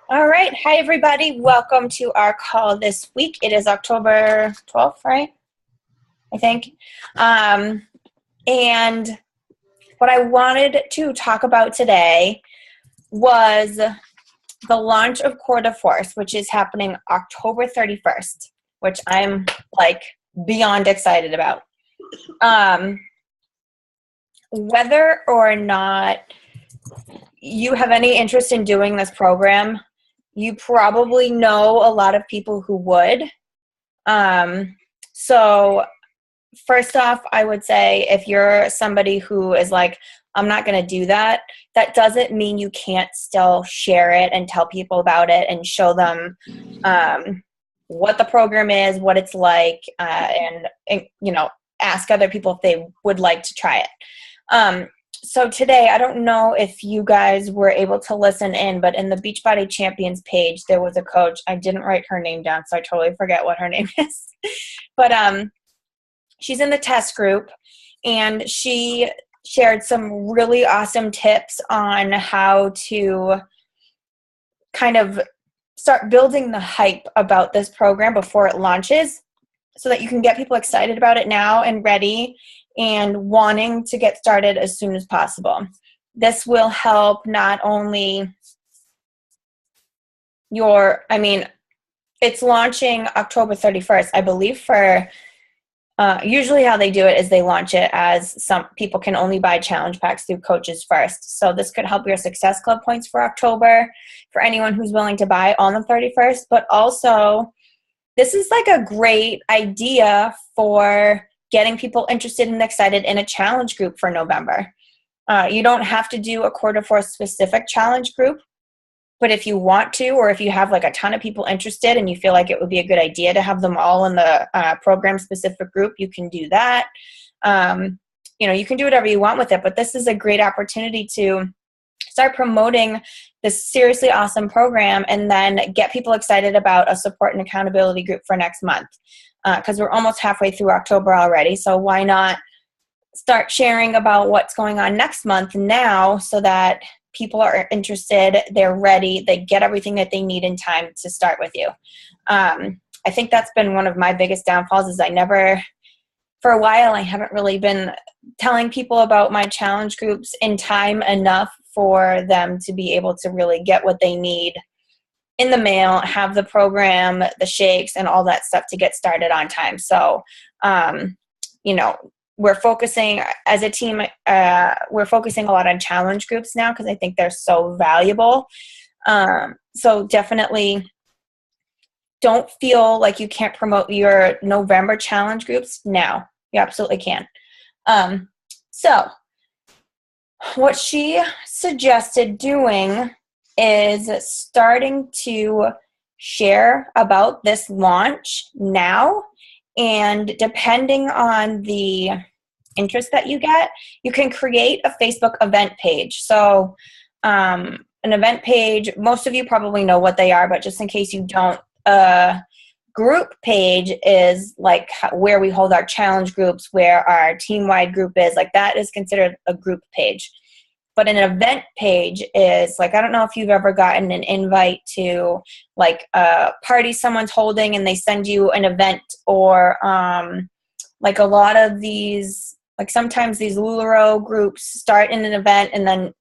All right. Hi, everybody. Welcome to our call this week. It is October 12th, right? I think. Um, and what I wanted to talk about today was the launch of Core de Force, which is happening October 31st, which I'm like beyond excited about. Whether or not you have any interest in doing this program, you probably know a lot of people who would. So first off, I would say if you're somebody who is like, I'm not going to do that, that doesn't mean you can't still share it and tell people about it and show them what the program is, what it's like, and ask other people if they would like to try it. So today, I don't know if you guys were able to listen in, but in the Beachbody Champions page, there was a coach. I didn't write her name down, so I totally forget what her name is. But she's in the test group, and she shared some really awesome tips on how to kind of start building the hype about this program before it launches so that you can get people excited about it now and ready and wanting to get started as soon as possible. This will help not only it's launching October 31st, I believe, for usually how they do it is they launch it as some people can only buy challenge packs through coaches first. So this could help your Success Club points for October for anyone who's willing to buy on the 31st. But also, this is like a great idea for getting people interested and excited in a challenge group for November. You don't have to do a Core de Force specific challenge group. But if you want to, or if you have like a ton of people interested and you feel like it would be a good idea to have them all in the program-specific group, you can do that. You can do whatever you want with it, but this is a great opportunity to start promoting this seriously awesome program and then get people excited about a support and accountability group for next month. Because we're almost halfway through October already, so why not start sharing about what's going on next month now so that people are interested, they're ready, they get everything that they need in time to start with you. I think that's been one of my biggest downfalls is for a while, I haven't really been telling people about my challenge groups in time enough for them to be able to really get what they need in the mail, have the program, the shakes, and all that stuff to get started on time. So, we're focusing as a team, we're focusing a lot on challenge groups now because I think they're so valuable. So definitely don't feel like you can't promote your November challenge groups now. You absolutely can. So what she suggested doing is starting to share about this launch now. And depending on the interest that you get, you can create a Facebook event page. So an event page, most of you probably know what they are, but just in case you don't, group page is like where we hold our challenge groups, where our team-wide group is. Like that is considered a group page. But an event page is like, I don't know if you've ever gotten an invite to like a party someone's holding and they send you an event, or like a lot of these, like sometimes these LuLaRoe groups start in an event and then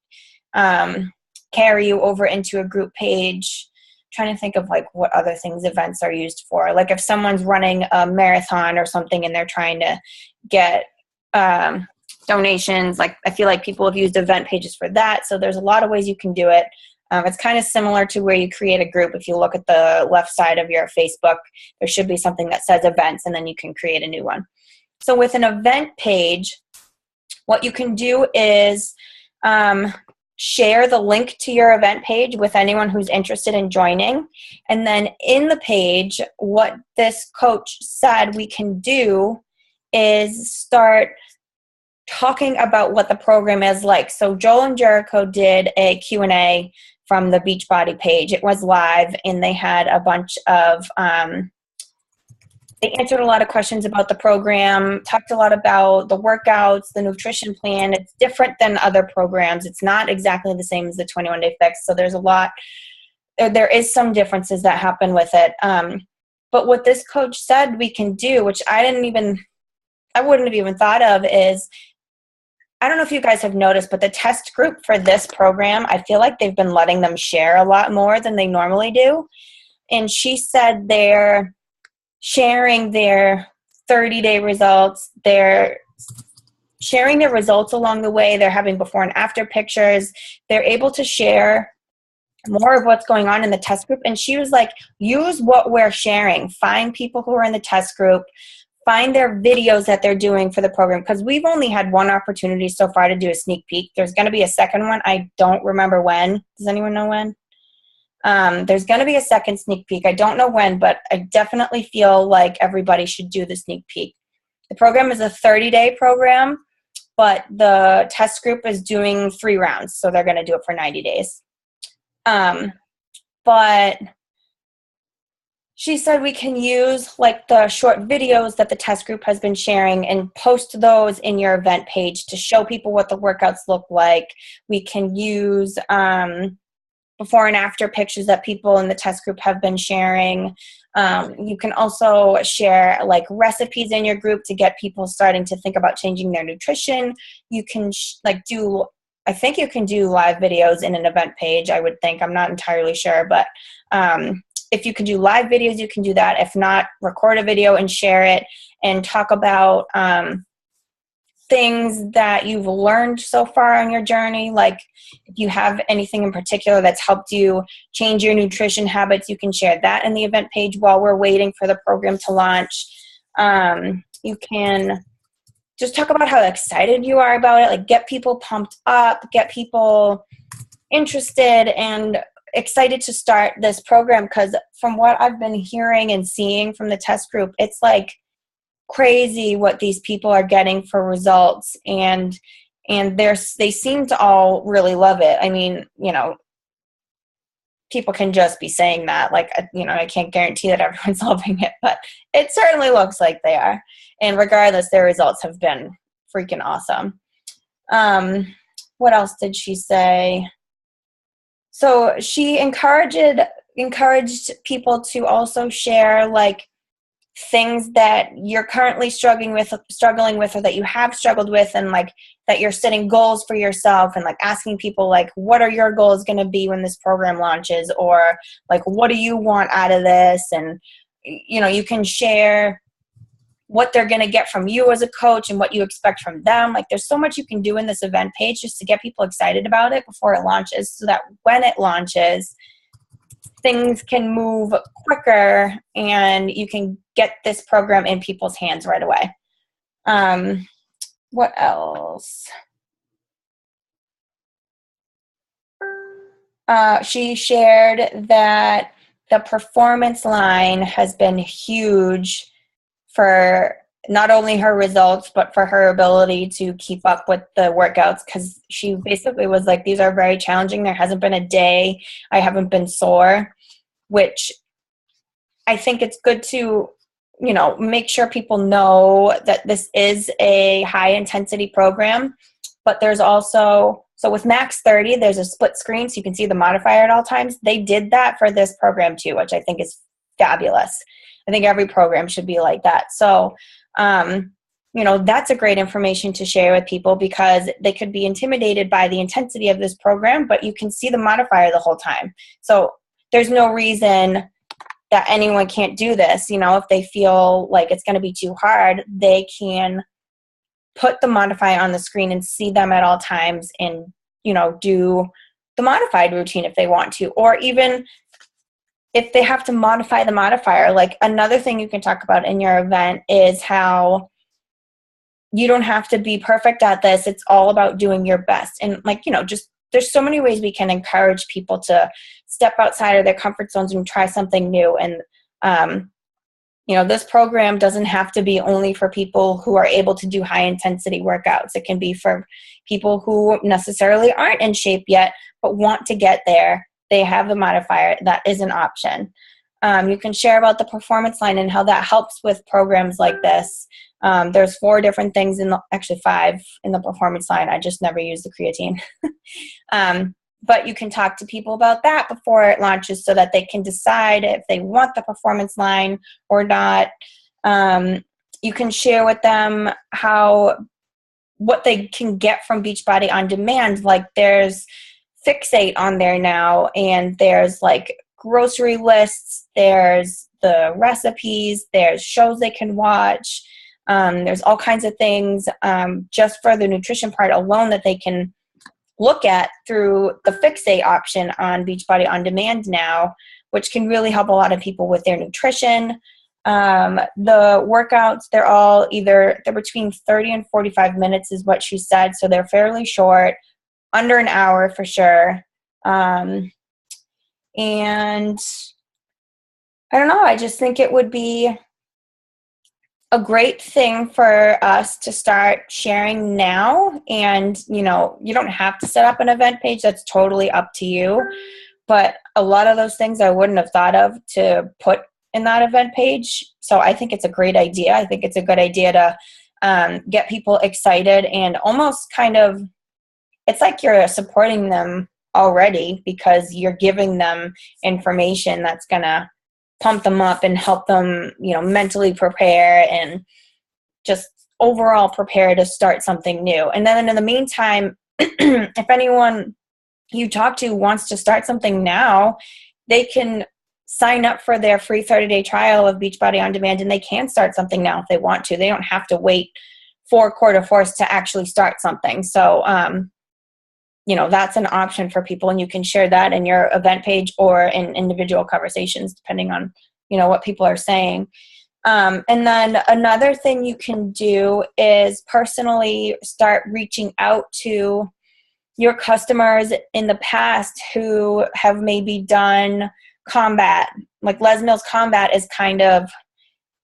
carry you over into a group page. I'm trying to think of like what other things events are used for. Like if someone's running a marathon or something and they're trying to get donations, like I feel like people have used event pages for that. So there's a lot of ways you can do it. It's kind of similar to where you create a group. If you look at the left side of your Facebook, there should be something that says events, and then you can create a new one. So with an event page, what you can do is share the link to your event page with anyone who's interested in joining. And then in the page, what this coach said we can do is start talking about what the program is like. So Joel and Jericho did a Q&A from the Beachbody page. It was live, and they had a bunch of, they answered a lot of questions about the program, talked a lot about the workouts, the nutrition plan. It's different than other programs. It's not exactly the same as the 21 Day Fix. So there's a lot there is some differences that happen with it. But what this coach said we can do, which I wouldn't have even thought of, is, I don't know if you guys have noticed, but the test group for this program, I feel like they've been letting them share a lot more than they normally do. And she said they're sharing their 30-day results. They're sharing their results along the way. They're having before and after pictures. They're able to share more of what's going on in the test group. And she was like, use what we're sharing. Find people who are in the test group. Find their videos that they're doing for the program, because we've only had one opportunity so far to do a sneak peek. There's going to be a second one. I don't remember when. Does anyone know when? There's going to be a second sneak peek. I don't know when, but I definitely feel like everybody should do the sneak peek. The program is a 30-day program, but the test group is doing 3 rounds, so they're going to do it for 90 days. But she said we can use like the short videos that the test group has been sharing and post those in your event page to show people what the workouts look like. We can use before and after pictures that people in the test group have been sharing. You can also share like recipes in your group to get people starting to think about changing their nutrition. You can I think you can do live videos in an event page, I would think. I'm not entirely sure, but if you can do live videos, you can do that. If not, record a video and share it and talk about things that you've learned so far on your journey. Like if you have anything in particular that's helped you change your nutrition habits, you can share that in the event page while we're waiting for the program to launch. You can just talk about how excited you are about it, like get people pumped up, get people interested and excited to start this program, because from what I've been hearing and seeing from the test group, it's like crazy what these people are getting for results, and they seem to all really love it. I mean, people can just be saying that, like, I can't guarantee that everyone's loving it, but it certainly looks like they are. And regardless, their results have been freaking awesome. What else did she say? So she encouraged people to also share like things that you're currently struggling with, or that you have struggled with, and like that you're setting goals for yourself, and like asking people like, what are your goals going to be when this program launches, or like, what do you want out of this? And you can share what they're going to get from you as a coach and what you expect from them. Like there's so much you can do in this event page just to get people excited about it before it launches, so that when it launches, things can move quicker and you can get this program in people's hands right away. What else? She shared that the performance line has been huge for not only her results, but for her ability to keep up with the workouts, because she basically was like, these are very challenging. There hasn't been a day I haven't been sore, which I think it's good to, make sure people know that this is a high intensity program, but there's also, so with Max 30, there's a split screen so you can see the modifier at all times. They did that for this program too, which I think is fabulous. I think every program should be like that. So, that's a great information to share with people, because they could be intimidated by the intensity of this program, but you can see the modifier the whole time. So there's no reason that anyone can't do this. If they feel like it's going to be too hard, they can put the modifier on the screen and see them at all times and, do the modified routine if they want to, or even if they have to modify the modifier. Like another thing you can talk about in your event is how you don't have to be perfect at this. It's all about doing your best. And just there's so many ways we can encourage people to step outside of their comfort zones and try something new. And, this program doesn't have to be only for people who are able to do high intensity workouts. It can be for people who necessarily aren't in shape yet, but want to get there. They have the modifier. That is an option. You can share about the performance line and how that helps with programs like this. There's 4 different things actually 5 in the performance line. I just never use the creatine. but you can talk to people about that before it launches so that they can decide if they want the performance line or not. You can share with them what they can get from Beachbody On Demand. Like there's Fixate on there now, and there's like grocery lists, there's the recipes, there's shows they can watch, there's all kinds of things just for the nutrition part alone that they can look at through the Fixate option on Beachbody On Demand now, which can really help a lot of people with their nutrition. The workouts, they're between 30 and 45 minutes is what she said. So they're fairly short, under an hour for sure. And I don't know, I just think it would be a great thing for us to start sharing now. And, you don't have to set up an event page. That's totally up to you. But a lot of those things I wouldn't have thought of to put in that event page. So I think it's a great idea. I think it's a good idea to get people excited and almost kind of, it's like you're supporting them already because you're giving them information that's going to pump them up and help them, mentally prepare and just overall prepare to start something new. And then in the meantime, if anyone you talk to wants to start something now, they can sign up for their free 30-day trial of Beachbody On Demand, and they can start something now if they want to. They don't have to wait for quarter fours to actually start something. So, that's an option for people, and you can share that in your event page or in individual conversations, depending on, what people are saying. And then another thing you can do is personally start reaching out to your customers in the past who have maybe done combat. Like Les Mills Combat is kind of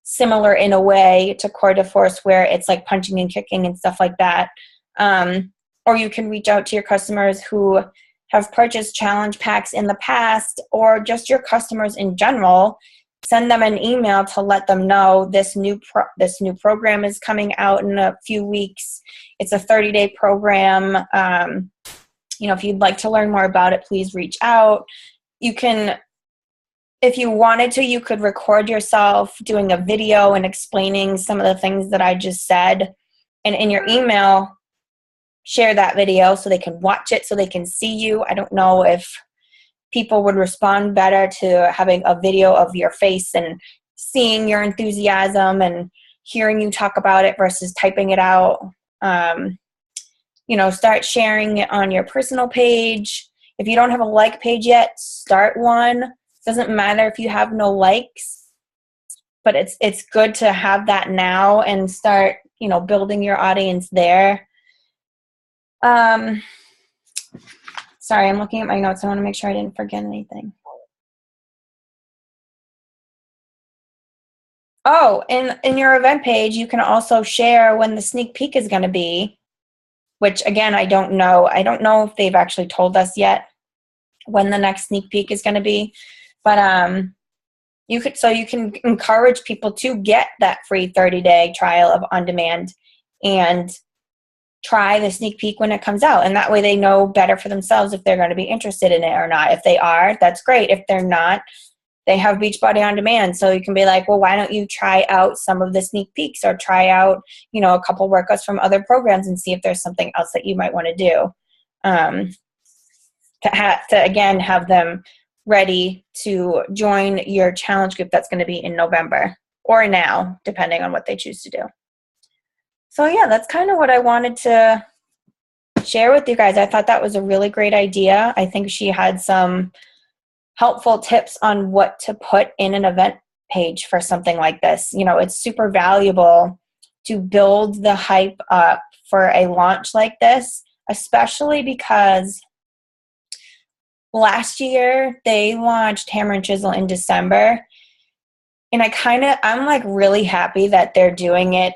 similar in a way to Core de Force, where it's like punching and kicking and stuff like that. Or you can reach out to your customers who have purchased challenge packs in the past, or just your customers in general. Send them an email to let them know this new program is coming out in a few weeks. It's a 30-day program. If you'd like to learn more about it, please reach out. You can, if you wanted to, you could record yourself doing a video and explaining some of the things that I just said. And in your email, share that video so they can watch it, so they can see you. I don't know if people would respond better to having a video of your face and seeing your enthusiasm and hearing you talk about it versus typing it out. Start sharing it on your personal page. If you don't have a like page yet, start one. It doesn't matter if you have no likes, but it's good to have that now and start, building your audience there. Sorry, I'm looking at my notes. I want to make sure I didn't forget anything. Oh, in your event page, you can also share when the sneak peek is going to be, which again, I don't know. I don't know if they've actually told us yet when the next sneak peek is going to be, but you can encourage people to get that free 30-day trial of On Demand and try the sneak peek when it comes out. And that way they know better for themselves if they're going to be interested in it or not. If they are, that's great. If they're not, they have Beachbody On Demand. So you can be like, well, why don't you try out some of the sneak peeks or try out, a couple workouts from other programs and see if there's something else that you might want to do. To again, have them ready to join your challenge group that's going to be in November or now, depending on what they choose to do. So yeah, that's kind of what I wanted to share with you guys. I thought that was a really great idea. I think she had some helpful tips on what to put in an event page for something like this. It's super valuable to build the hype up for a launch like this, especially because last year they launched Hammer and Chisel in December. And I'm like really happy that they're doing it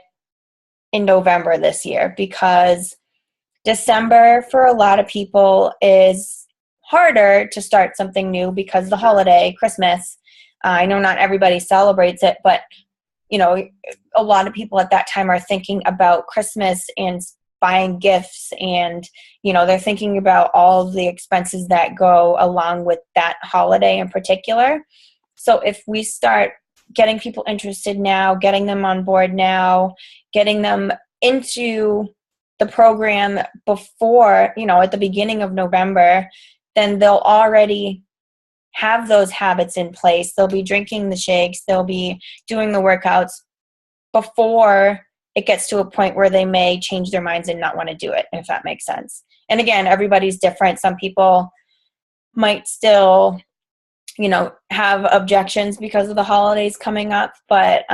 in November this year, because December for a lot of people is harder to start something new because the holiday, Christmas. I know not everybody celebrates it, but a lot of people at that time are thinking about Christmas and buying gifts, and they're thinking about all of the expenses that go along with that holiday in particular. So if we start getting people interested now, getting them on board now, getting them into the program before, at the beginning of November, then they'll already have those habits in place. They'll be drinking the shakes, they'll be doing the workouts before it gets to a point where they may change their minds and not want to do it, if that makes sense. And again, everybody's different. Some people might still, have objections because of the holidays coming up, but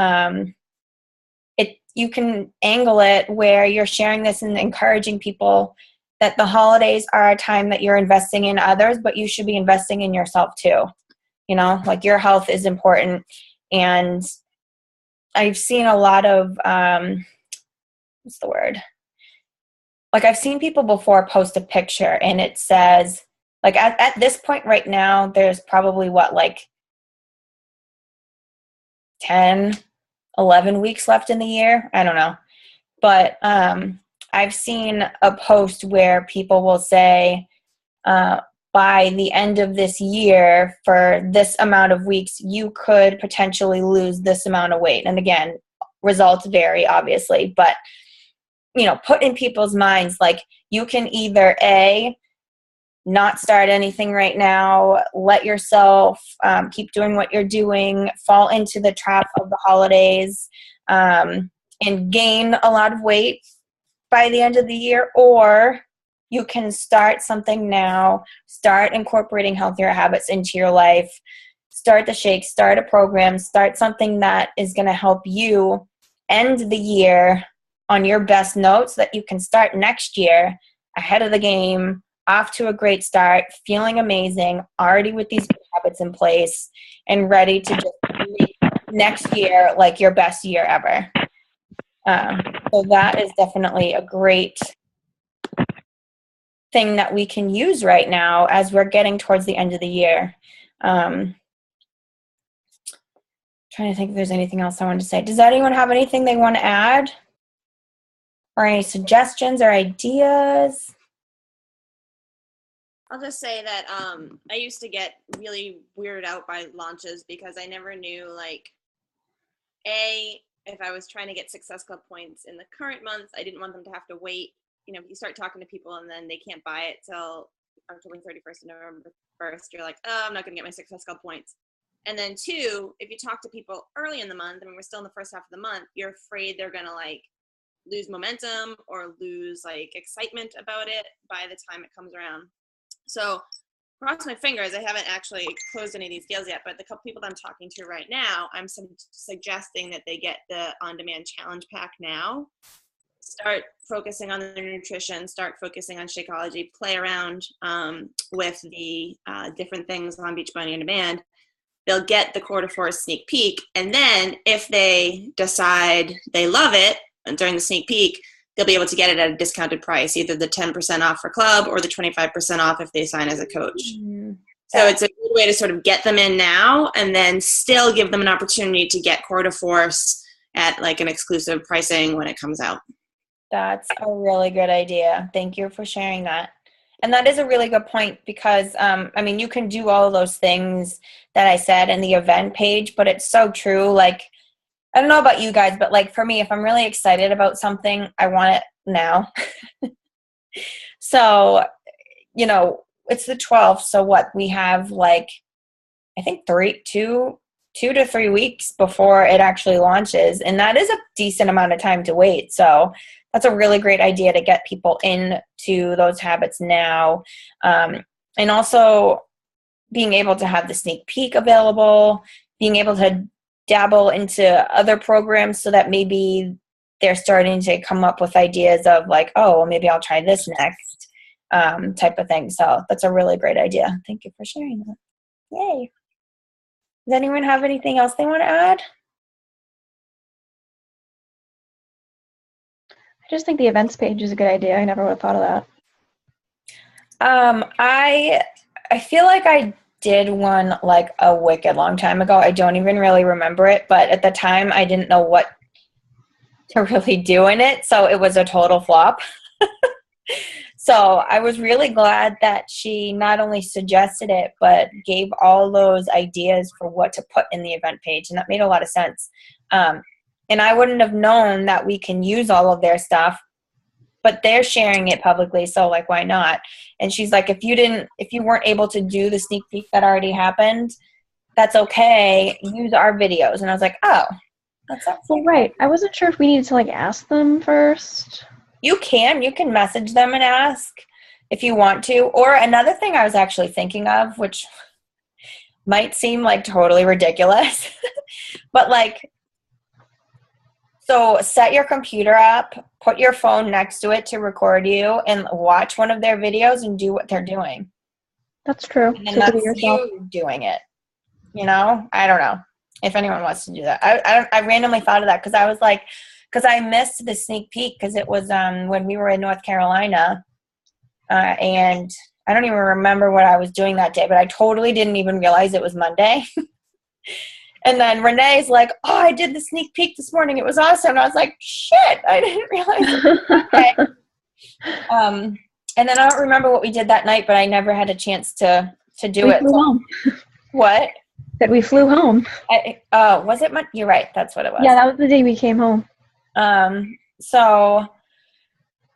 you can angle it where you're sharing this and encouraging people that the holidays are a time that you're investing in others, but you should be investing in yourself too. Like your health is important. And I've seen a lot of, what's the word? Like I've seen people before post a picture and it says, like at this point right now, there's probably 10, 11 weeks left in the year. I don't know. But I've seen a post where people will say, by the end of this year, for this amount of weeks, you could potentially lose this amount of weight. And again, results vary, obviously. But, put in people's minds, like you can either not start anything right now, let yourself keep doing what you're doing, fall into the trap of the holidays, and gain a lot of weight by the end of the year, or you can start something now, start incorporating healthier habits into your life, start the shake, start a program, start something that is going to help you end the year on your best notes, so that you can start next year ahead of the game, off to a great start, feeling amazing, already with these habits in place, and ready to just make next year like your best year ever. So that is definitely a great thing that we can use right now as we're getting towards the end of the year. Trying to think if there's anything else I wanted to say. Does anyone have anything they want to add? Or any suggestions or ideas? I'll just say that I used to get really weirded out by launches because I never knew, if I was trying to get Success Club points in the current month, I didn't want them to have to wait. You start talking to people and then they can't buy it till October 31st and November 1st. You're like, oh, I'm not going to get my Success Club points. And then 2, if you talk to people early in the month, we're still in the first half of the month, you're afraid they're going to lose momentum or lose excitement about it by the time it comes around. So cross my fingers, I haven't actually closed any of these deals yet, but the couple people that I'm talking to right now, I'm suggesting that they get the on-demand challenge pack now. Start focusing on their nutrition, start focusing on Shakeology, play around with the different things on Beachbody On Demand. They'll get the Core de Force sneak peek, and then if they decide they love it during the sneak peek, they'll be able to get it at a discounted price, either the 10% off for club or the 25% off if they sign as a coach. Mm-hmm. So it's a good way to sort of get them in now and then still give them an opportunity to get Core de Force at an exclusive pricing when it comes out. That's a really good idea. Thank you for sharing that. And that is a really good point because, you can do all of those things that I said in the event page, but it's so true. I don't know about you guys, but for me, if I'm really excited about something, I want it now. So, it's the 12th. So what we have I think 2 to 3 weeks before it actually launches. And that is a decent amount of time to wait. So that's a really great idea to get people into those habits now. And also being able to have the sneak peek available, being able to dabble into other programs so that maybe they're starting to come up with ideas of maybe I'll try this next type of thing. So that's a really great idea. Thank you for sharing that. Yay. Does anyone have anything else they want to add? I just think the events page is a good idea. I never would have thought of that. I feel like I did one a wicked long time ago. I don't even really remember it, but at the time I didn't know what to really do in it, so it was a total flop. So I was really glad that she not only suggested it, but gave all those ideas for what to put in the event page. And that made a lot of sense. And I wouldn't have known that we can use all of their stuff, but they're sharing it publicly. So like, why not? And she's like, if you weren't able to do the sneak peek that already happened, that's okay. Use our videos. And I was like, oh, that's Well, right. I wasn't sure if we needed to like ask them first. You can message them and ask if you want to. Or another thing I was actually thinking of, which might seem like totally ridiculous, but like, so set your computer up, put your phone next to it to record you, and watch one of their videos and do what they're doing. That's true. And then So that's do it yourself. you doing it. You know? I don't know if anyone wants to do that. I randomly thought of that because I was like, because I missed the sneak peek because it was when we were in North Carolina. And I don't even remember what I was doing that day, but I totally didn't even realize it was Monday. And then Renee's like, oh, I did the sneak peek this morning. It was awesome. And I was like, shit, I didn't realize it was Monday. And then I don't remember what we did that night, but I never had a chance to do We it. flew home. What? That we flew home. Was it You're right. That's what it was. Yeah, that was the day we came home. So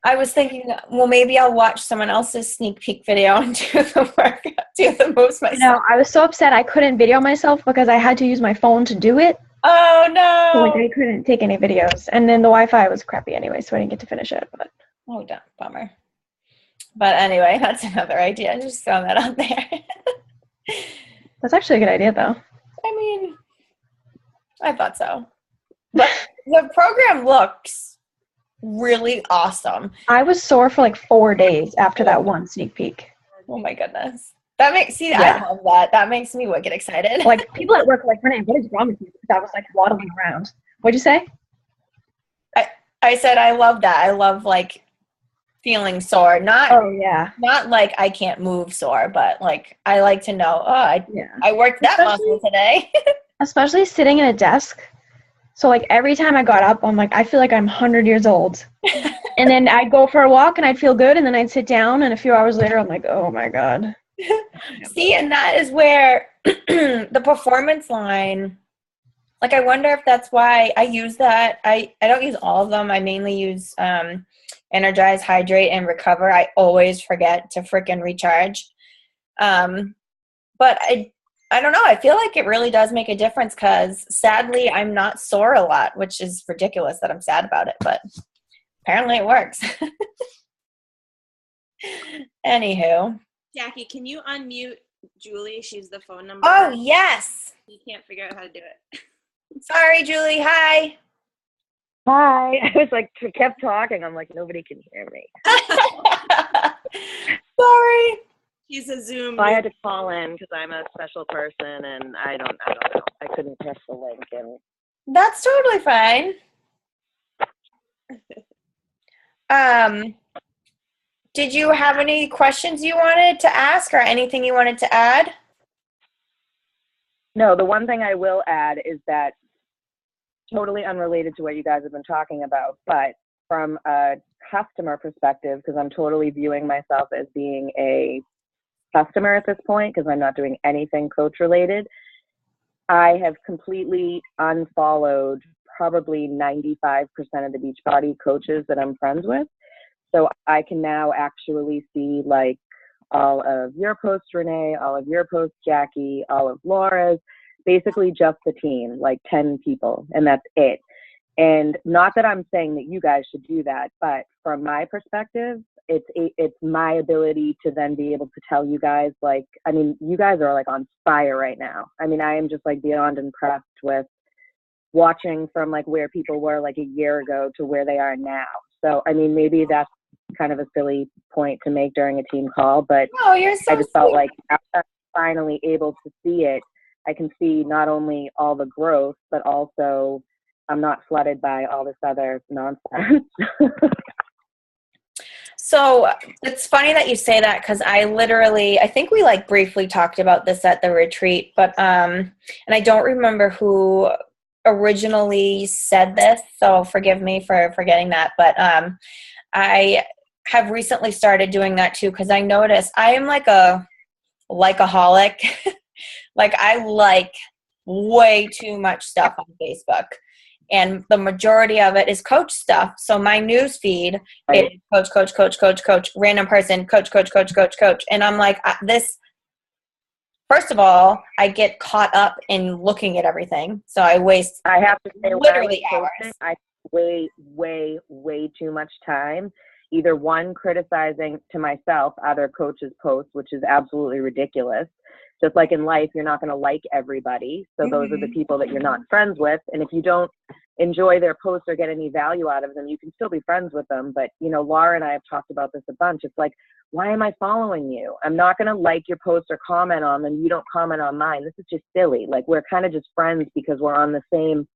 I was thinking, well, maybe I'll watch someone else's sneak peek video and do the work, do the moves myself. No, I was so upset I couldn't video myself because I had to use my phone to do it. Oh no! So, like I couldn't take any videos, and then the Wi-Fi was crappy anyway, so I didn't get to finish it. But bummer. But anyway, that's another idea. Just throw that out there. that's actually a good idea, though. I mean, I thought so. But the program looks really awesome. I was sore for like 4 days after that one sneak peek. Oh my goodness. That makes, Yeah. I love that. That makes me wicked excited. Like, people at work were like, Renee, what is wrong with you? Because I was like waddling around. What'd you say? I said I love that. I love like feeling sore. Not like I can't move sore, but like I like to know, I worked that muscle today. Especially sitting at a desk. So like every time I got up, I'm like, I feel like I'm 100 years old. And then I'd go for a walk and I'd feel good, and then I'd sit down, and a few hours later I'm like, oh my God. See, and that is where the performance line, like I wonder if that's why I use that. I don't use all of them. I mainly use Energize, Hydrate, and Recover. I always forget to freaking recharge. But I don't know. I feel like it really does make a difference because sadly I'm not sore a lot, which is ridiculous that I'm sad about it, but apparently it works. Anywho. Jackie, can you unmute Julie? She's the phone number. Oh, yes. You can't figure out how to do it. Sorry, Julie. Hi. Hi. I was like, kept talking. I'm like, nobody can hear me. Sorry. She's a Zoom. I had to call in because I'm a special person, and I don't know. I couldn't press the link, and That's totally fine. Did you have any questions you wanted to ask or anything you wanted to add? no. The one thing I will add is that totally unrelated to what you guys have been talking about, but from a customer perspective, because I'm totally viewing myself as being a customer at this point because I'm not doing anything coach related. I have completely unfollowed probably 95% of the Beachbody coaches that I'm friends with. So I can now actually see like all of your posts, Renee, all of your posts, Jackie, all of Laura's, basically just the team, like 10 people, and that's it. And not that I'm saying that you guys should do that, but from my perspective, it's my ability to then be able to tell you guys, like, I mean, you guys are like on fire right now. I mean, I am just like beyond impressed with watching from like where people were like a year ago to where they are now. So, I mean, maybe that's kind of a silly point to make during a team call, but Oh, you're so I just felt like after I'm finally able to see it, I can see not only all the growth, but also I'm not flooded by all this other nonsense. So it's funny that you say that because I think we like briefly talked about this at the retreat, but and I don't remember who originally said this, so forgive me for forgetting that, but I have recently started doing that too, because I noticed I am like a likeaholic. Like I like way too much stuff on Facebook. And the majority of it is coach stuff. So my news feed is coach, random person, coach. And I'm like, first of all, I get caught up in looking at everything. So I have to say, literally hours. I way too much time. Either one, criticizing to myself other coaches' posts, which is absolutely ridiculous. Just like in life, you're not going to like everybody. So those are the people that you're not friends with. And if you don't enjoy their posts or get any value out of them, you can still be friends with them. But, you know, Laura and I have talked about this a bunch. It's like, why am I following you? I'm not going to like your posts or comment on them. You don't comment on mine. This is just silly. Like, we're kind of just friends because we're on the same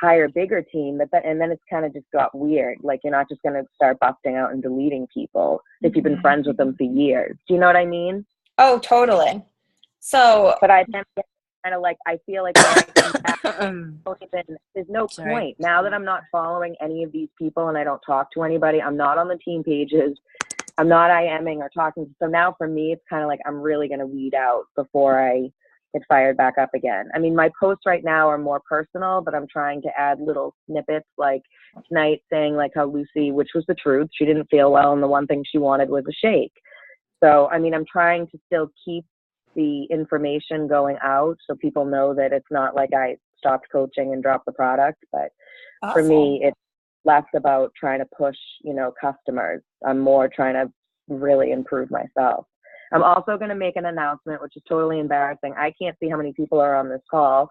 higher, bigger team. And then it's kind of just got weird. Like, you're not just going to start busting out and deleting people if you've been friends with them for years. Do you know what I mean? Oh, totally. So, but I then kind of like, I feel like there's no point. Now that I'm not following any of these people and I don't talk to anybody, I'm not on the team pages, I'm not IMing or talking. So now for me, it's kind of like I'm really going to weed out before I get fired back up again. I mean, my posts right now are more personal, but I'm trying to add little snippets like tonight saying like how Lucy, which was the truth, she didn't feel well and the one thing she wanted was a shake. So, I mean, I'm trying to still keep the information going out so people know that it's not like I stopped coaching and dropped the product. But for me, it's less about trying to push, you know, customers. I'm more trying to really improve myself. I'm also going to make an announcement, which is totally embarrassing. I can't see how many people are on this call,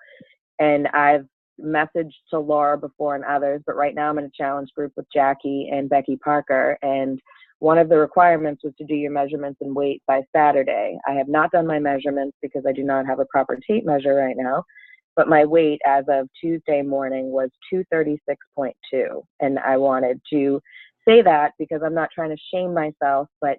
and I've messaged to Laura before and others, but right now I'm in a challenge group with Jackie and Becky Parker, and one of the requirements was to do your measurements and weight by Saturday. I have not done my measurements because I do not have a proper tape measure right now, but my weight as of Tuesday morning was 236.2. And I wanted to say that because I'm not trying to shame myself, but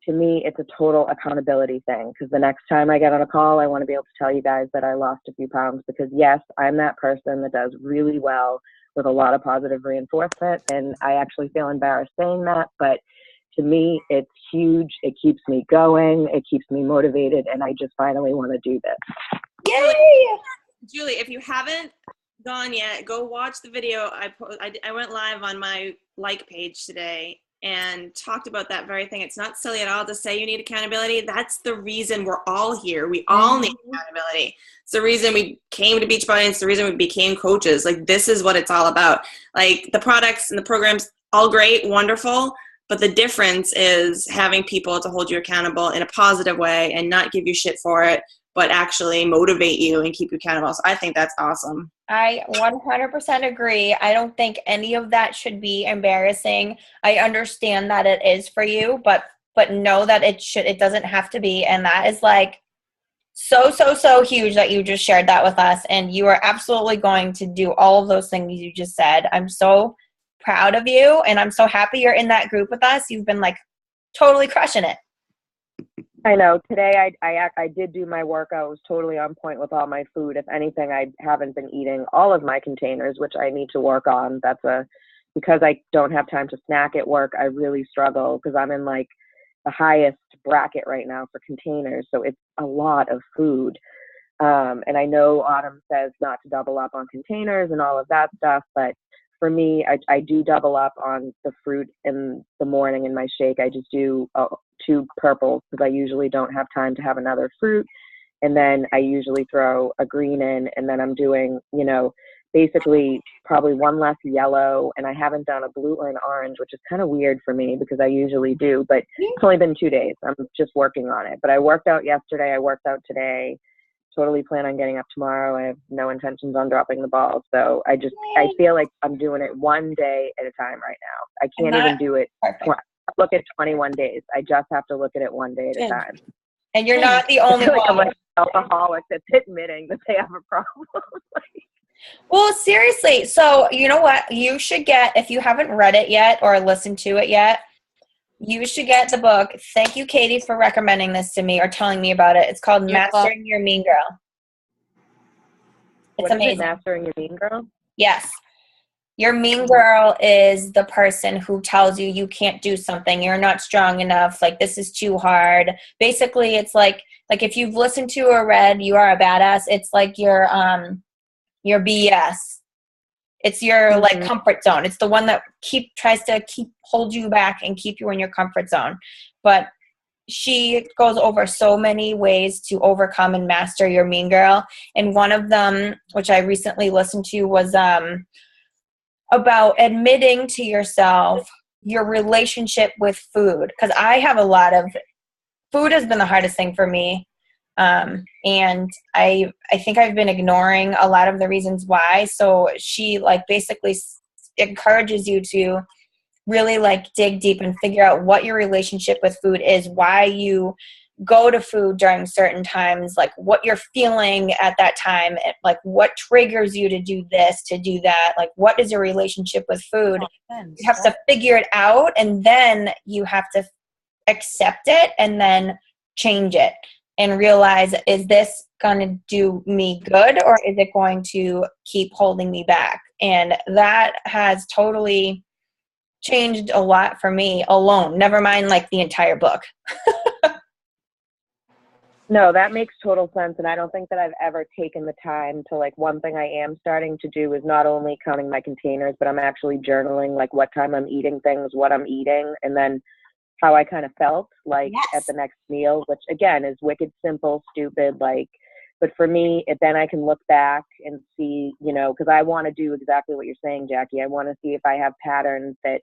to me, it's a total accountability thing, because the next time I get on a call, I want to be able to tell you guys that I lost a few pounds, because yes, I'm that person that does really well with a lot of positive reinforcement, and I actually feel embarrassed saying that, but to me, it's huge. It keeps me going. It keeps me motivated, and I just finally want to do this. Yay! Julie, if you haven't gone yet, go watch the video. I went live on my like page today and talked about that very thing. It's not silly at all to say you need accountability. That's the reason we're all here. We all need accountability. It's the reason we came to Beachbody. It's the reason we became coaches. Like, this is what it's all about. Like, the products and the programs, all great, wonderful. But the difference is having people to hold you accountable in a positive way and not give you shit for it, but actually motivate you and keep you accountable. So I think that's awesome. I 100% agree. I don't think any of that should be embarrassing. I understand that it is for you, but know that it doesn't have to be. And that is like so huge that you just shared that with us. And you are absolutely going to do all of those things you just said. I'm so proud of you, and I'm so happy you're in that group with us. You've been like totally crushing it. I know. Today I did do my workout. It was totally on point with all my food. If anything, I haven't been eating all of my containers, which I need to work on. Because I don't have time to snack at work, I really struggle because I'm in like the highest bracket right now for containers. So it's a lot of food. And I know Autumn says not to double up on containers and all of that stuff, but for me, I do double up on the fruit in the morning in my shake. I just do 2 purples because I usually don't have time to have another fruit. And then I usually throw a green in, and then I'm doing, you know, basically probably 1 less yellow. And I haven't done a blue or an orange, which is kind of weird for me because I usually do, but it's only been 2 days. I'm just working on it. But I worked out yesterday. I worked out today. Totally plan on getting up tomorrow. I have no intentions on dropping the ball. So I feel like I'm doing it 1 day at a time right now. I can't even do it. Look at 21 days. I just have to look at it 1 day at a time. And you're not the only one. I'm like an alcoholic that's admitting that they have a problem. Well, seriously. So you know what? You should get, if you haven't read it yet or listened to it yet, you should get the book. Thank you, Katie, for recommending this to me or telling me about it. It's called Mastering Your Mean Girl. It's amazing. Mastering Your Mean Girl? Yes. Your mean girl is the person who tells you you can't do something, you're not strong enough, like this is too hard. Basically, it's like if you've listened to or read You Are a Badass, it's like your BS. It's your like comfort zone. It's the one that tries to hold you back and keep you in your comfort zone. But she goes over so many ways to overcome and master your mean girl. And one of them, which I recently listened to, was about admitting to yourself your relationship with food. Because I have food has been the hardest thing for me. And I think I've been ignoring a lot of the reasons why. So she like basically encourages you to really like dig deep and figure out what your relationship with food is, why you go to food during certain times, like what you're feeling at that time, like what triggers you to do this, to do that, like what is your relationship with food. You have to figure it out, and then you have to accept it and then change it and realize, is this going to do me good, or is it going to keep holding me back? And that has totally changed a lot for me alone, never mind like the entire book. No, that makes total sense. And I don't think that I've ever taken the time to, like, one thing I am starting to do is not only counting my containers, but I'm actually journaling, like, what time I'm eating things, what I'm eating, and then how I kind of felt, like, at the next meal, which, again, is wicked simple, stupid, like, but for me, then I can look back and see, you know, because I want to do exactly what you're saying, Jackie. I want to see if I have patterns that,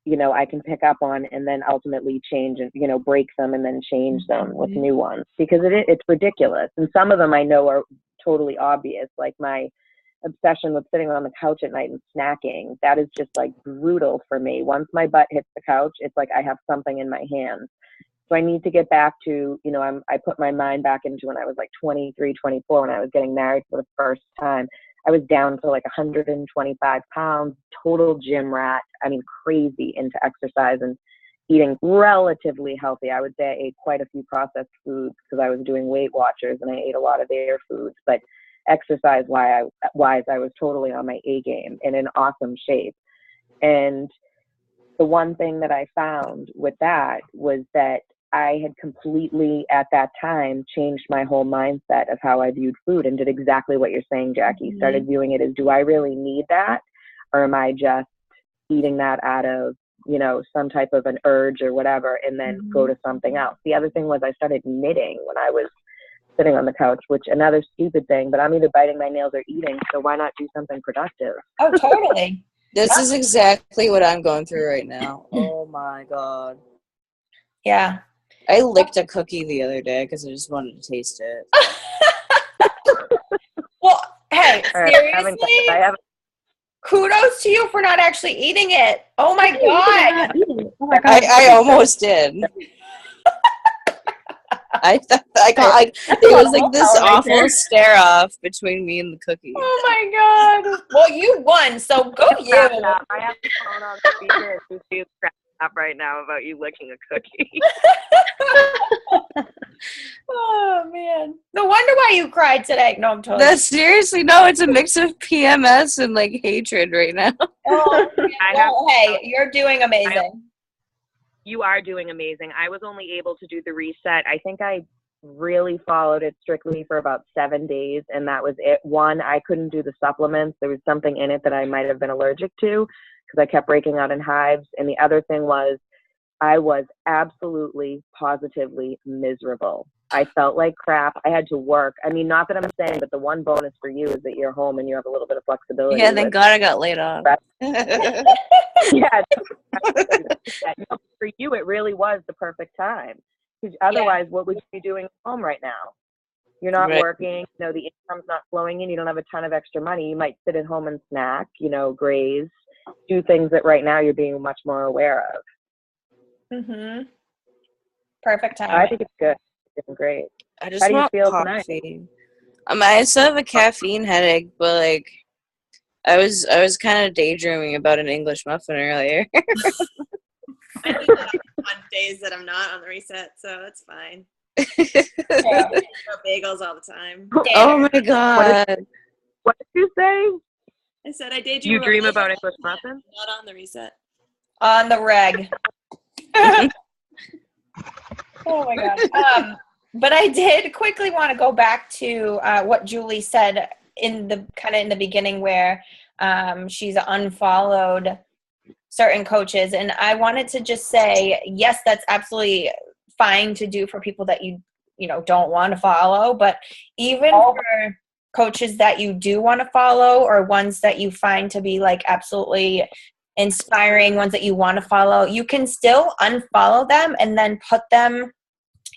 you know, I can pick up on and then ultimately change and, you know, break them and then change them with new ones, because it's ridiculous. And some of them I know are totally obvious, like my obsession with sitting on the couch at night and snacking. That is just like brutal for me. Once my butt hits the couch, it's like I have something in my hands. So I need to get back to, you know, I put my mind back into when I was like 23, 24, when I was getting married for the first time. I was down to like 125 pounds, total gym rat. I mean, crazy into exercise and eating relatively healthy. I would say I ate quite a few processed foods because I was doing Weight Watchers and I ate a lot of their foods. But exercise-wise, I was totally on my A game and in awesome shape. And the one thing that I found with that was that I had completely, at that time, changed my whole mindset of how I viewed food and did exactly what you're saying, Jackie. Started viewing it as, do I really need that? Or am I just eating that out of, you know, some type of an urge or whatever, and then go to something else? The other thing was I started knitting when I was sitting on the couch, which another stupid thing, but I'm either biting my nails or eating, so why not do something productive? Oh, totally. This is exactly what I'm going through right now. Oh my God. Yeah. I licked a cookie the other day because I just wanted to taste it. Well, hey, seriously? I haven't. Kudos to you for not actually eating it. Oh my God. Oh my God. I almost did. I thought I got like it was like this awful stare off between me and the cookie. Oh my God. Well, you won, so go you. I have the phone on speaker and she's cracking up right now about you licking a cookie. Oh man. No wonder why you cried today. No, I'm totally. That's seriously no, it's a mix of PMS and like hatred right now. Oh, well, hey, you're doing amazing. You are doing amazing. I was only able to do the reset. I think I really followed it strictly for about 7 days, and that was it. One, I couldn't do the supplements. There was something in it that I might have been allergic to because I kept breaking out in hives. And the other thing was I was absolutely, positively miserable. I felt like crap. I had to work. I mean, not that I'm saying, but the one bonus for you is that you're home and you have a little bit of flexibility. Yeah, thank God I got laid off. Yeah. No, for you, it really was the perfect time. Because otherwise, what would you be doing at home right now? You're not working. You know, the income's not flowing in. You don't have a ton of extra money. You might sit at home and snack, you know, graze, do things that right now you're being much more aware of. Perfect time. I think it's good. It's great. I just How do you want feel coffee. tonight? I still have a caffeine headache, but like I was kind of daydreaming about an English muffin earlier. I do that on days that I'm not on the reset, so it's fine. Yeah. Bagels all the time. Oh my God. What did you say? I said I daydream. You dream about about English muffins? Not on the reset. On the reg. Oh my god. But I did quickly want to go back to what Julie said in the beginning, where she's unfollowed certain coaches, and I wanted to just say, yes, that's absolutely fine to do for people that you don't want to follow, but even for coaches that you do want to follow, or ones that you find to be like absolutely inspiring, ones that you want to follow, you can still unfollow them and then put them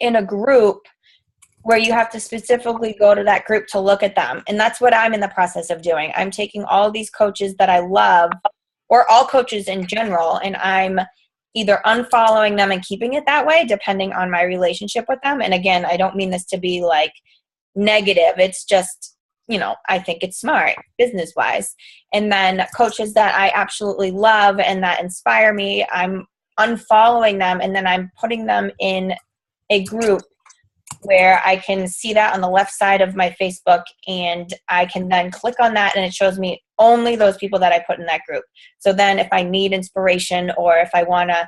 in a group where you have to specifically go to that group to look at them. And that's what I'm in the process of doing. I'm taking all these coaches that I love, or all coaches in general, and I'm either unfollowing them and keeping it that way depending on my relationship with them. And again, I don't mean this to be like negative. It's just, I think it's smart business wise. And then coaches that I absolutely love and that inspire me, I'm unfollowing them, and then I'm putting them in a group where I can see that on the left side of my Facebook, and I can then click on that and it shows me only those people that I put in that group. So then if I need inspiration, or if I want to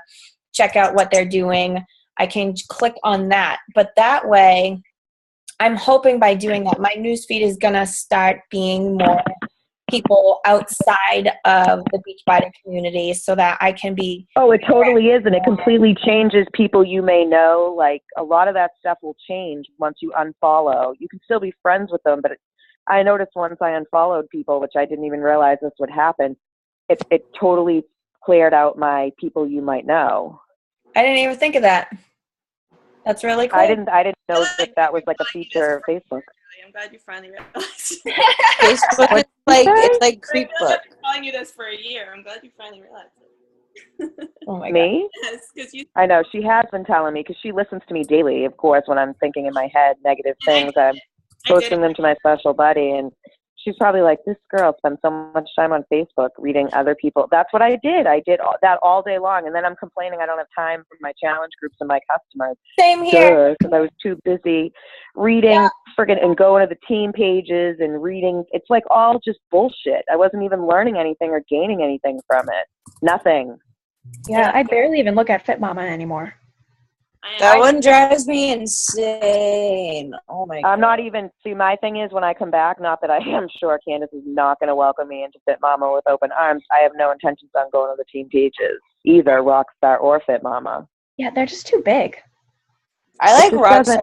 check out what they're doing, I can click on that. But that way, I'm hoping by doing that, my newsfeed is going to start being more people outside of the Beachbody community, so that I can be. Oh, it totally is, and it completely changes people you may know. Like, a lot of that stuff will change once you unfollow. You can still be friends with them, but I noticed once I unfollowed people, which I didn't even realize this would happen, it totally cleared out my people you might know. I didn't even think of that. That's really cool. I didn't know that was like a feature of Facebook. I'm glad you finally realized. Facebook is it's like creep book. I've been calling you this for a year. I'm glad you finally realized it. Oh my god. Me? Yes, because you. I know, she has been telling me, because she listens to me daily, of course, when I'm thinking in my head negative things. I'm posting them to my special buddy, and she's probably like, this girl spends so much time on Facebook reading other people. That's what I did. I did that all day long, and then I'm complaining I don't have time for my challenge groups and my customers. Same here. Because I was too busy reading friggin' and going to the team pages and reading. It's like all just bullshit. I wasn't even learning anything or gaining anything from it. Nothing. Yeah, I barely even look at Fit Mama anymore. That one drives me insane. Oh my god. I'm not even, see, my thing is when I come back, not that I am sure Candace is not going to welcome me into Fit Mama with open arms. I have no intentions on going to the team pages, either Rockstar or Fit Mama. Yeah, they're just too big. I like Rockstar.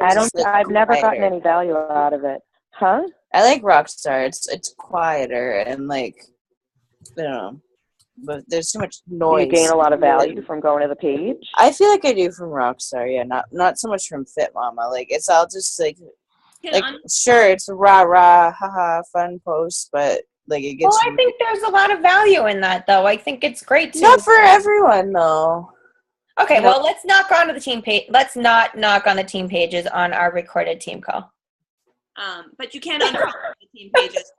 I've never gotten any value out of it. Huh? I like Rockstar. It's quieter and like, I don't know. But there's too much noise. Do you gain a lot of value from going to the page? I feel like I do from Rockstar, yeah. Not so much from Fit Mama. Like, it's all just like sure, it's a rah haha fun post, but like it gets. Well, I think there's a lot of value in that, though. I think it's great too. Not for everyone, though. Okay, well, let's not go on to the team page. Let's not knock on the team pages on our recorded team call. But you can unfollow the team pages.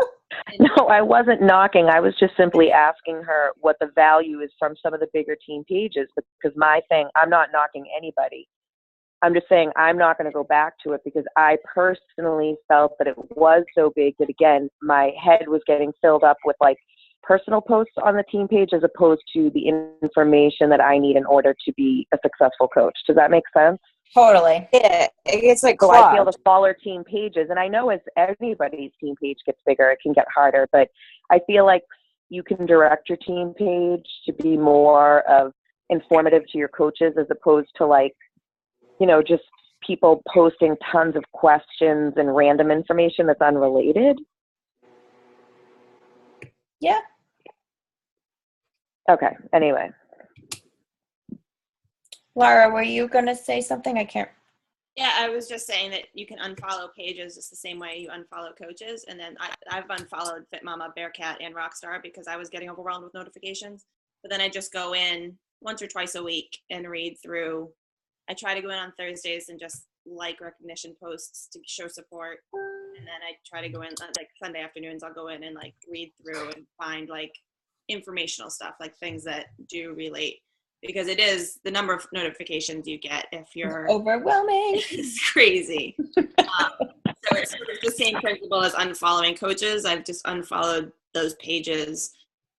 No, I wasn't knocking. I was just simply asking her what the value is from some of the bigger team pages, because my thing, I'm not knocking anybody. I'm just saying I'm not going to go back to it because I personally felt that it was so big that, again, my head was getting filled up with like personal posts on the team page as opposed to the information that I need in order to be a successful coach. Does that make sense? Totally. Yeah, it's like so I feel the smaller team pages, and I know as anybody's team page gets bigger, it can get harder, but I feel like you can direct your team page to be more of informative to your coaches as opposed to like, just people posting tons of questions and random information that's unrelated. Yeah. Okay. Anyway. Laura, were you going to say something? I can't. Yeah, I was just saying that you can unfollow pages just the same way you unfollow coaches. And then I've unfollowed Fit Mama, Bearcat, and Rockstar because I was getting overwhelmed with notifications. But then I just go in once or twice a week and read through. I try to go in on Thursdays and just like recognition posts to show support. And then I try to go in like Sunday afternoons, I'll go in and like read through and find like informational stuff, like things that do relate. Because it is the number of notifications you get if you're overwhelming. It's crazy. So it's sort of the same principle as unfollowing coaches. I've just unfollowed those pages,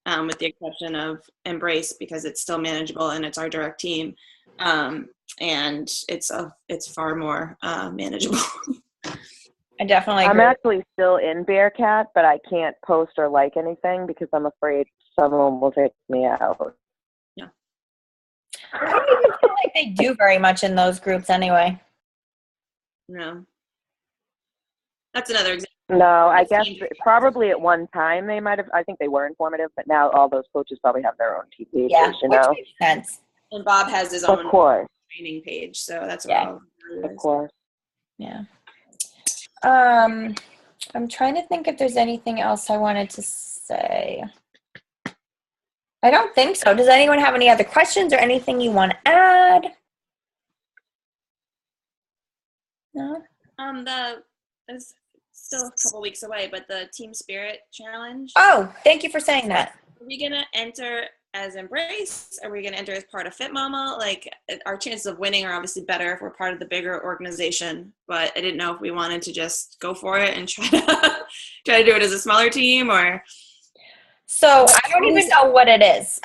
with the exception of Embrace, because it's still manageable and it's our direct team. And it's far more manageable. I definitely agree. I'm actually still in Bearcat, but I can't post or like anything because I'm afraid someone will take me out. Yeah. I don't even feel like they do very much in those groups anyway. No. That's another example. No, I guess probably at one time they might have. I think they were informative, but now all those coaches probably have their own TV Yeah, pages, you which know? makes sense. And Bob has his Of own course, training page, so that's Yeah. what of course. Yeah. I'm trying to think if there's anything else I wanted to say. I don't think so. Does anyone have any other questions or anything you want to add? No? It's still a couple weeks away, but the Team Spirit Challenge. Oh, thank you for saying that. Are we gonna enter as Embrace? Are we gonna enter as part of Fit Mama? Like, our chances of winning are obviously better if we're part of the bigger organization. But I didn't know if we wanted to just go for it and try to do it as a smaller team, or. So I don't even know what it is.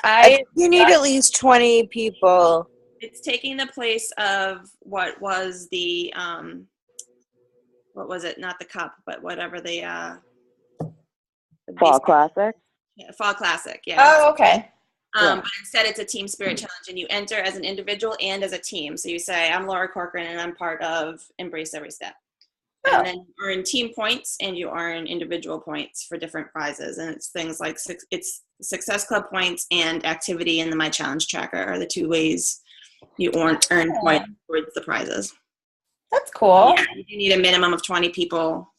You need at least 20 people. It's taking the place of what was the what was it? Not the cup, but whatever the Fall Classic. Yeah, Fall Classic. Yeah. Oh, okay. But instead, it's a Team Spirit Challenge, and you enter as an individual and as a team. So you say, "I'm Laura Corcoran, and I'm part of Embrace Every Step." Oh. And then you earn team points, and you earn individual points for different prizes. And it's things like it's Success Club points and activity in the My Challenge Tracker are the two ways you earn points towards the prizes. That's cool. Yeah, you need a minimum of 20 people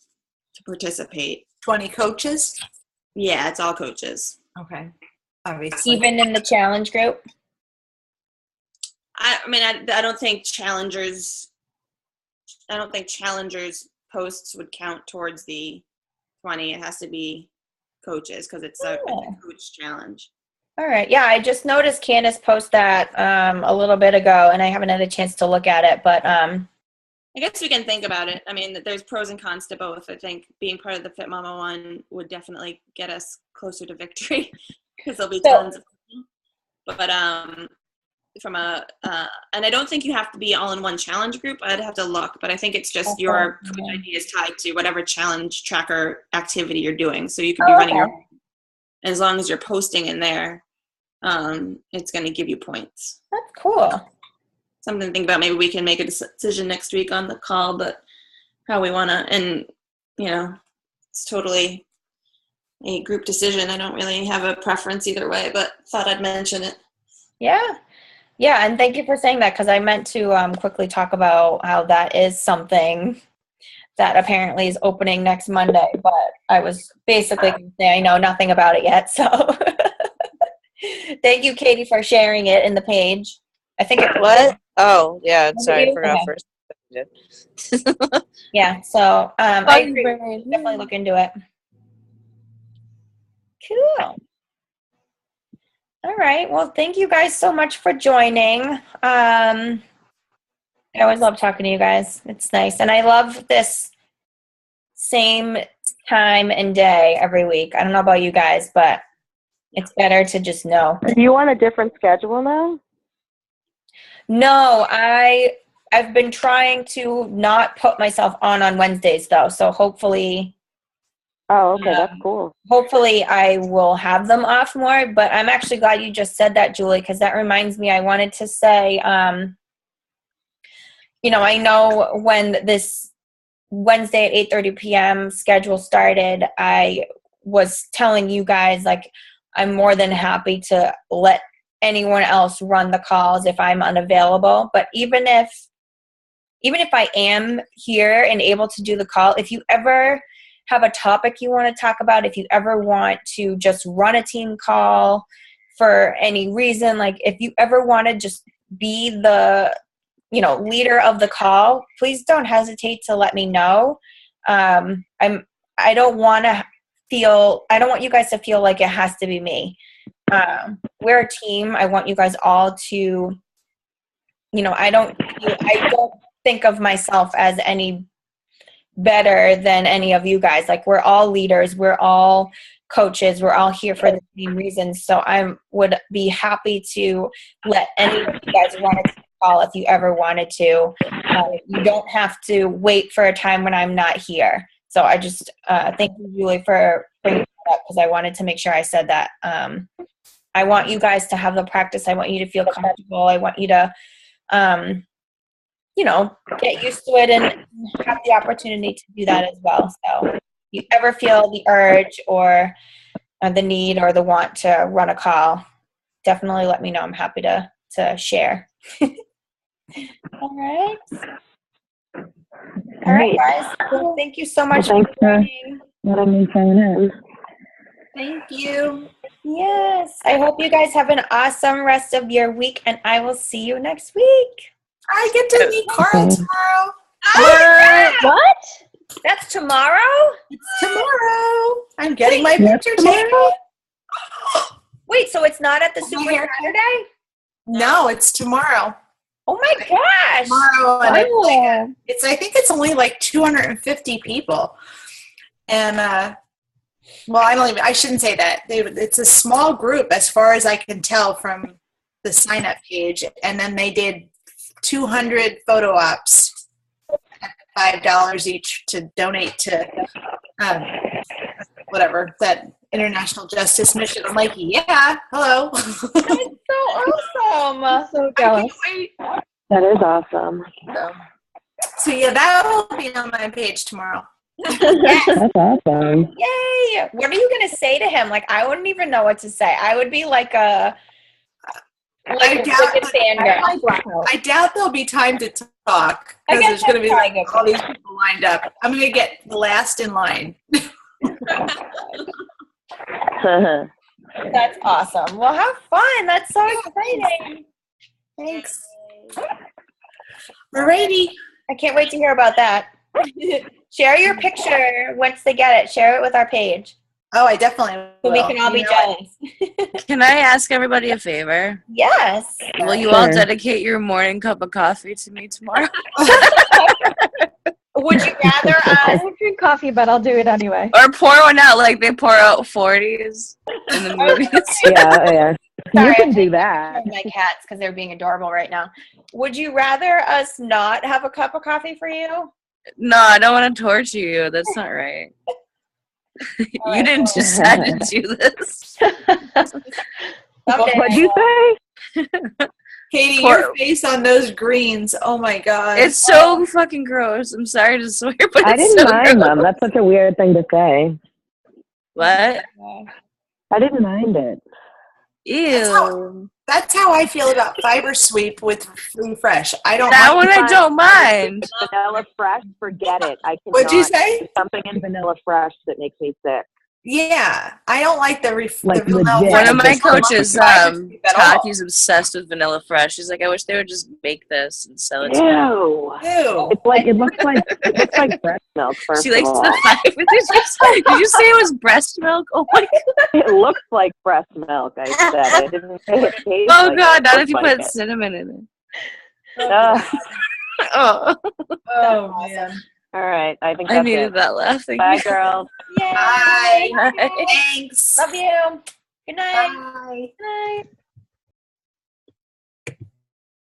to participate. 20 coaches? Yeah, it's all coaches. Okay. Obviously. Even in the challenge group? I mean, I don't think challengers posts would count towards the 20. It has to be coaches because it's a coach challenge. All right. Yeah, I just noticed Candace post that a little bit ago, and I haven't had a chance to look at it, but I guess we can think about it. I mean, there's pros and cons to both. I think being part of the Fit Mama one would definitely get us closer to victory because there'll be tons of them. But from a and I don't think you have to be all in one challenge group. I'd have to look, but I think it's just your coach ID is tied to whatever challenge tracker activity you're doing. So you could be running your own. As long as you're posting in there, it's going to give you points. That's cool. Something to think about. Maybe we can make a decision next week on the call, but how we want to, and it's totally a group decision. I don't really have a preference either way, but thought I'd mention it. Yeah, and thank you for saying that, because I meant to quickly talk about how that is something that apparently is opening next Monday, but I was basically going to say I know nothing about it yet, so thank you, Katie, for sharing it in the page. I think it What? Oh, yeah. Sorry, I forgot okay. first. Yeah, so I agree. Definitely look into it. Cool. All right. Well, thank you guys so much for joining. I always love talking to you guys. It's nice. And I love this same time and day every week. I don't know about you guys, but it's better to just know. Do you want a different schedule now? No, I've been trying to not put myself on Wednesdays, though. So hopefully... Oh, okay. That's cool. Hopefully I will have them off more, but I'm actually glad you just said that, Julie, because that reminds me, I wanted to say, I know when this Wednesday at 8:30 p.m. schedule started, I was telling you guys, like, I'm more than happy to let anyone else run the calls if I'm unavailable. But even if I am here and able to do the call, if you ever have a topic you want to talk about, if you ever want to just run a team call for any reason, like if you ever want to just be the leader of the call, please don't hesitate to let me know. I don't want you guys to feel like it has to be me. We're a team. I want you guys all to, I don't think of myself as any better than any of you guys. Like, we're all leaders. We're all coaches. We're all here for the same reasons. So I would be happy to let any of you guys run a call if you ever wanted to. You don't have to wait for a time when I'm not here. So I just thank you, Julie, for bringing that up, because I wanted to make sure I said that. I want you guys to have the practice. I want you to feel comfortable. I want you to, get used to it and have the opportunity to do that as well. So if you ever feel the urge or the need or the want to run a call, definitely let me know. I'm happy to share. All right. All right, guys. Well, thank you so much for joining. Letting me sign in. Thank you. Yes. I hope you guys have an awesome rest of your week, and I will see you next week. I get to meet Carl tomorrow. What? That's tomorrow? It's tomorrow. I'm getting my picture taken. Wait, so it's not at the My Super haircut. Saturday? No, it's tomorrow. Oh my gosh. Tomorrow, and Oh. I think it's only like 250 people. And well, I shouldn't say that. It's a small group as far as I can tell from the sign up page, and then they did 200 photo ops at $5 each to donate to whatever, that International Justice Mission. I'm like, yeah, hello. That's so awesome. So I can't jealous. wait. That is awesome. So yeah, that'll be on my page tomorrow. Yes. That's awesome. Yay. What are you going to say to him? Like, I wouldn't even know what to say. I would be like a wicked fangirl. I doubt there'll be time to talk I because guess there's going to be that's like probably all these people lined up. I'm going to get last in line. That's awesome. Well, have fun. That's so exciting. Thanks. Alrighty. I can't wait to hear about that. Share your picture once they get it. Share it with our page Oh, I definitely so will. we can all be You know, jealous. Can I ask everybody a favor? Yes. Will you all Sure. dedicate your morning cup of coffee to me tomorrow? Would you rather I us? don't drink coffee, but I'll do it anyway. Or pour one out like they pour out 40s in the movies? Yeah. Sorry, You can I'm do that. my cats because they're being adorable right now. Would you rather us not have a cup of coffee for you? No, I don't want to torture you. That's not right. You didn't decide to do this. Someday. What'd you say? Katie, Poor- your face on those greens. Oh my god. It's so fucking gross. I'm sorry to swear, but I it's didn't so mind gross. them. That's such a weird thing to say. What? I didn't mind it. Ew. That's how I feel about Fiber Sweep with Free Fresh. I don't That like one I don't mind. Vanilla Fresh, forget it. I cannot. What'd you say? There's something in Vanilla Fresh that makes me sick. Yeah, I don't like the Like vanilla legit. One of my Fresh. I don't like coaches, Fiber Sweep at all. Taki's obsessed with Vanilla Fresh. She's like, I wish they would just make this and sell it. Ew. Ew. It's like it looks like breast milk. First She of likes all. the five. Did you say it was breast milk? Oh my god. It looks like breast milk. I said. I didn't say it tastes Oh like god, it. not Looks if you like put it. cinnamon in it. Ugh. Oh, Oh man. All right. I think I that's needed it. that laughing. Bye, girls. Yay. Bye. Bye. Thanks. Love you. Good night. Bye. Good night.